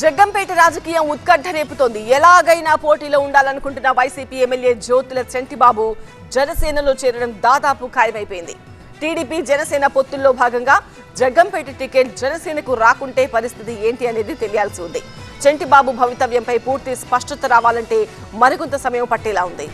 జగ్గంపేట రాజకీయం ఉత్కంఠ రేపుతోంది. ఎలాగైనా పోటీలో ఉండాలనుకుంటున్న వైసీపీ ఎమ్మెల్యే జ్యోతుల చంటిబాబు జనసేనలో చేరడం దాదాపు ఖాయమైపోయింది. టీడీపీ జనసేన పొత్తుల్లో భాగంగా జగ్గంపేట టికెట్ జనసేనకు రాకుంటే పరిస్థితి ఏంటి అనేది తెలియాల్సి ఉంది. చంటిబాబు భవితవ్యంపై పూర్తి స్పష్టత రావాలంటే మరికొంత సమయం పట్టేలా ఉంది.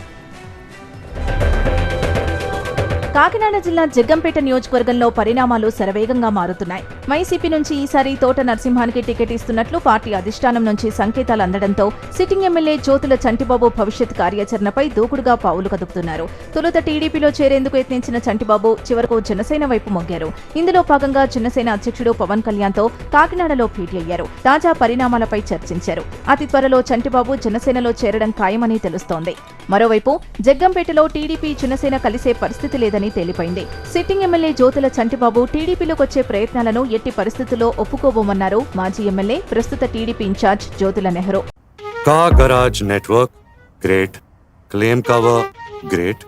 కాకినాడ జిల్లా జగ్గంపేట నియోజకవర్గంలో పరిణామాలు శరవేగంగా మారుతున్నాయి. వైసీపీ నుంచి ఈసారి తోట నరసింహానికి టికెట్ ఇస్తున్నట్లు పార్టీ అధిష్టానం నుంచి సంకేతాలు అందడంతో సిట్టింగ్ ఎమ్మెల్యే జ్యోతుల చంటిబాబు భవిష్యత్ కార్యాచరణపై దూకుడుగా పావులు కదుపుతున్నారు. తొలుత టీడీపీలో చేరేందుకు యత్నించిన చంటిబాబు చివరకు జనసేన వైపు మొగ్గారు. ఇందులో భాగంగా జనసేన అధ్యక్షుడు పవన్ కళ్యాణ్తో కాకినాడలో భేటీ అయ్యారు. తాజా పరిణామాలపై చర్చించారు. అతి త్వరలో చంటిబాబు జనసేనలో చేరడం ఖాయమని తెలుస్తోంది. మరోవైపు జగ్గంపేటలో టీడీపీ జనసేన కలిసే పరిస్థితి లేదని తేలిపోయింది. సిట్టింగ్ ఎమ్మెల్యే జ్యోతుల చంటిబాబు టీడీపీలోకి వచ్చే ప్రయత్నాలను ఎట్టి పరిస్థితుల్లో ఒప్పుకోబోమన్నారు మాజీ ఎమ్మెల్యే ప్రస్తుత TDP incharge Jyotula Nehru. Car garage network great, claim cover great,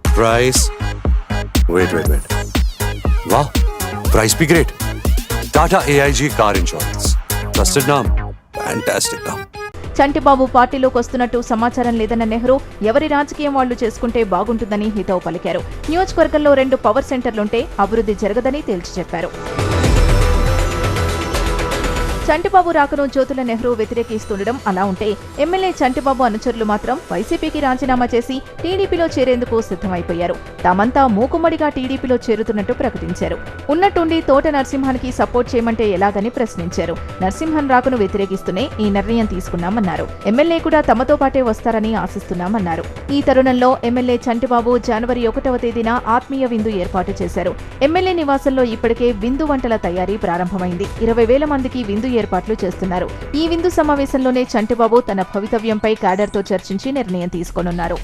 price wait वाह, प्राइस भी great. Tata AIG car insurance, trusted नाम, फैंटास्टिक नाम. చంటిబాబు పార్టీలోకి వస్తున్నట్టు సమాచారం లేదన్న నెహ్రూ ఎవరి రాజకీయం వాళ్లు చేసుకుంటే బాగుంటుందని హితవు పలికారు. నియోజకవర్గంలో 2 పవర్ సెంటర్లుంటే అభివృద్ధి జరగదని తేల్చి చెప్పారు. చంటిబాబు రాకను జ్యోతుల నెహ్రూ వ్యతిరేకిస్తుండడం అలా ఉంటే ఎమ్మెల్యే చంటిబాబు అనుచరులు మాత్రం వైసీపీకి రాజీనామా చేసి టీడీపీలో చేరేందుకు సిద్ధమైపోయారు. తామంతా మూకుమ్మడిగా టీడీపీలో చేరుతున్నట్టు ప్రకటించారు. ఉన్నట్టుండి తోట నరసింహానికి సపోర్ట్ చేయమంటే ఎలాగని ప్రశ్నించారు. నరసింహన్ రాకను వ్యతిరేకిస్తూనే ఈ నిర్ణయం తీసుకున్నామన్నారు. ఎమ్మెల్యే కూడా తమతో పాటే వస్తారని ఆశిస్తున్నామన్నారు. ఈ తరుణంలో ఎమ్మెల్యే చంటిబాబు జనవరి 1వ తేదీన ఆత్మీయ విందు ఏర్పాటు చేశారు. ఎమ్మెల్యే నివాసంలో ఇప్పటికే విందు వంటల తయారీ ప్రారంభమైంది. 20,000 మందికి విందు ఏర్పాట్లు చేస్తున్నారు. ఈ విందు సమావేశంలోనే చంటిబాబు తన భవితవ్యంపై క్యాడర్తో చర్చించి నిర్ణయం తీసుకోనున్నారు.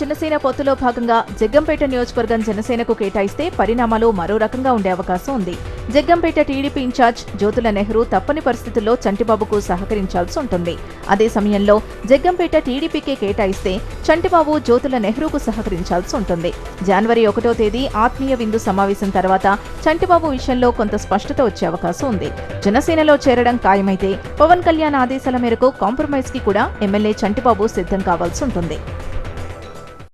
జనసేన పొత్తులో భాగంగా జగ్గంపేట నియోజకవర్గం జనసేనకు కేటాయిస్తే పరిణామాలు మరో రకంగా ఉండే అవకాశం ఉంది. జగ్గంపేట టీడీపీ ఇన్ఛార్జ్ జ్యోతుల నెహ్రూ తప్పని పరిస్థితుల్లో చంటిబాబుకు సహకరించాల్సి ఉంటుంది. అదే సమయంలో జగ్గంపేట టీడీపీకే కేటాయిస్తే చంటిబాబు జ్యోతుల నెహ్రూకు సహకరించాల్సి ఉంటుంది. జనవరి 1వ తేదీ ఆత్మీయ విందు సమావేశం తర్వాత చంటిబాబు విషయంలో కొంత స్పష్టత వచ్చే అవకాశం ఉంది. జనసేనలో చేరడం ఖాయమైతే పవన్ కళ్యాణ్ ఆదేశాల మేరకు కాంప్రమైజ్ కి కూడా ఎమ్మెల్యే చంటిబాబు సిద్ధం కావాల్సి ఉంటుంది.